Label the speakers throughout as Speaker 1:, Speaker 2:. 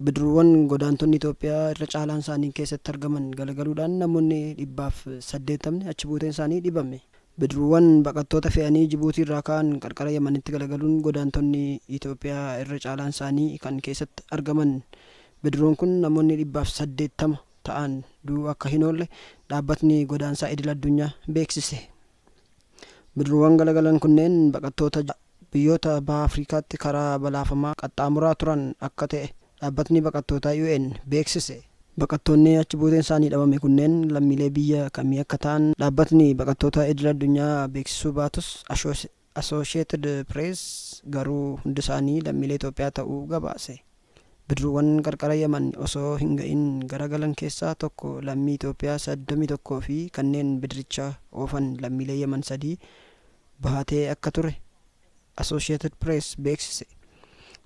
Speaker 1: Bidiruuwwan godaantonni Itoophiyaa irra caalaan isaanii keessatti argaman galagaluudhaan namoonni 180 achi buuteen isaanii dhibame. Bidiruuwwan baqattoota fe'anii Jibuutii irraa ka'an qarqara Yemenitti galagaluun godaantonni Itoophiyaa irra caalaan isaanii kan keessatti argaman. Bidiruun kun namoonni 180 ta'an du'uu akka hin oolle dhaabbatni godaansaa idil-addunyaa beeksise. Bidiruuwwan galagalan kunneen baqattoota biyyoota baha Afrikaatti karaa balaafamaa qaxxaamuraa turan akka ta'e dhaabbatni baqattootaa UN beeksise. Baqattoonni achi buuteen isaanii dhabame kunneen lammiilee biyya kamii akka ta'an dhaabbatni baqattoota idil-addunyaa beeksisuu baatus Associated Press garuu hundi isaanii lammiilee Itoophiyaa ta'uu gabaase. Bidiruuwwan qarqara Yemen osoo hin ga'in garagalan keessaa tokko lammii Itoophiyaa 31 fi kanneen bidiricha oofan lammiilee Yemen 3 bahatee akka ture Associated Press beeksise.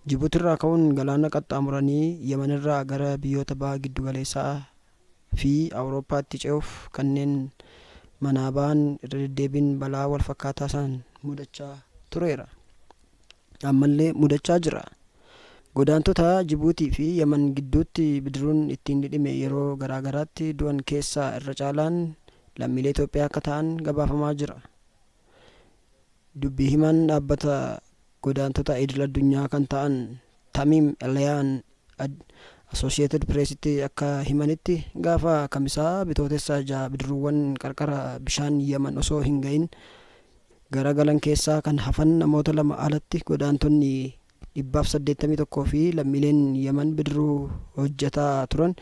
Speaker 1: Jibuutii irraa ka'uun galaana qaxxaamuranii Yemen irraa gara biyyoota baha giddu galeessaa fi Awurooppaatti ce'uuf kanneen manaa ba'an irra deddeebiin balaa wal fakkaataa isaan mudachaa tureera. Ammallee mudachaa jira. Godaantota Jibuutii fi Yemen gidduutti bidiruun ittiin dhidhime yeroo garaagaraatti du'an keessaa irra caalaan lammiilee Itoophiyaa akka ta'an gabaafamaa jira. Dubbii himaan dhaabbata godaantota idil-addunyaa kan ta'an Tamim Eliyaan Associated Pressitti akka himanitti gaafa kamisaa bitootessa 6 bidiruuwwan qarqara bishaan Yemen osoo hin ga'in garagalan keessaa kan hafan namoota 2 alatti godaantonni 181 fi lammiileen Yemen bidiruu hojjetaa turan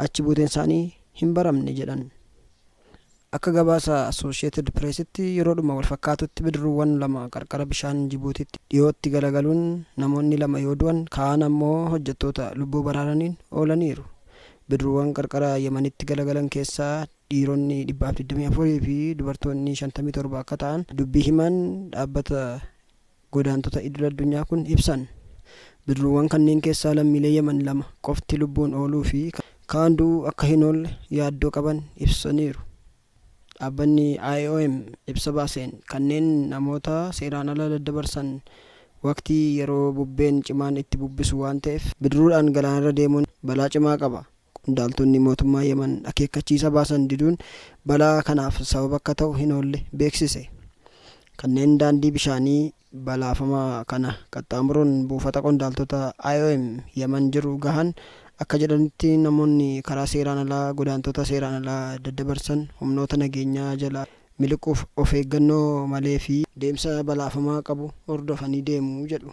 Speaker 1: achi buuteen isaanii hin baramne jedhan. Akka gabaasa Associated Pressitti yeroodhuma wal fakkaatutti bidiruuwwan 2 qarqara bishaan Jibuutiitti dhiyootti galagaluun namoonni 2 yoo du'an kaan ammoo hojjettoota lubbuu baraaraniin oolaniiru. Bidiruuwwan qarqara Yemenitti galagalan keessaa dhiironni 124 fi dubartoonni 57 akka ta'an dubbii himaan dhaabbata godaantota idil-addunyaa kun ibsan. Bidiruuwwan kanneen keessaa lammiilee Yemen 2 qofti lubbuun ooluu fi kaan du'uu akka hin oolle yaaddoo qaban ibsaniiru. Dhaabbanni IOM ibsa baaseen kanneen namoota seeraan ala daddabarsan waqtii yeroo bubbeen cimaan itti bubbisu waan ta'eef bidiruudhaan galaanarra deemuun balaa cimaa qaba. Qondaaltonni mootummaa Yemen akeekkachiisa baasan diduun balaa kanaaf sababa akka ta'u hin oolle beeksise. Kanneen daandii bishaanii balaafamaa kana qaxxaamuruun buufata qondaaltota IOM Yemen jiru gahan akka jedhanitti namoonni karaa seeraan alaa godaantota seeraan alaa daddabarsan humnoota nageenyaa jala miliquuf of eeggannoo malee fi deemsa balaafamaa qabu hordofanii deemuu jedhu.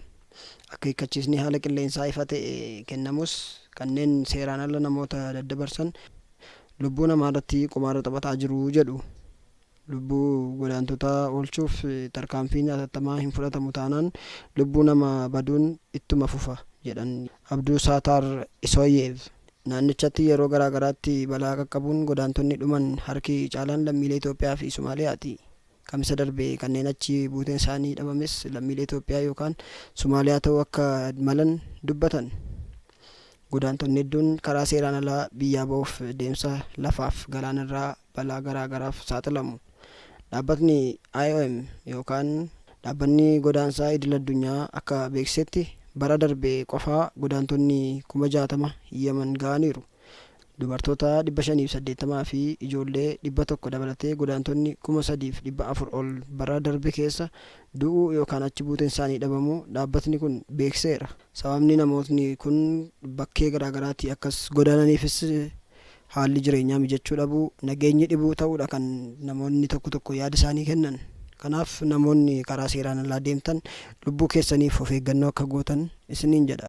Speaker 1: Akeekkachiisni haala qilleensaa ifa ta'e kennamus kanneen seeraan ala namoota daddabarsan lubbuu namaa irratti qumaara taphataa jiru jedhu. Lubbuu godaantotaa oolchuuf tarkaanfiin hatattamaa hin fudhatamu taanaan lubbuu nama baduun ittuma fufa jedhan Abduu Saatar Isooyev. Naannichatti yeroo garaagaraatti balaa qaqqabuun godaantonni dhuman harki caalaan lammiilee Itoophiyaa fi Somaaliyaati. Kamisa darbe kanneen achi buuteen isaanii dhabames lammiilee Itoophiyaa yookaan Somaaliyaa ta'uu akka malan dubbatan. Godaantonni hedduun karaa seeraan alaa biyyaa ba'uuf deemsa lafaaf galaanarraa balaa garaagaraaf saaxilamu. Dhaabbatni IOM yookaan dhaabbanni godaansaa idil-addunyaa akka beeksisetti bara darbe qofaa godaantonni 60,000 Yemen ga'aniiru. Dubartoota 580 fi ijoollee 100 dabalatee godaantonni 3,400 ol bara darbe keessa du'uu yookaan achi buuteen isaanii dhabamuu dhaabbatni kun beekseera. Sababni namootni kun bakkee garaagaraatti akkas godaananiifis haalli jireenyaa mijachuu dhabuu, nageenyi dhibuu ta'uudha kan namoonni tokko yaada isaanii kennan. Kanaaf namoonni karaa seeraan alaa deemtan lubbuu keessaniif of eeggannoo akka gootan isiniin jedha.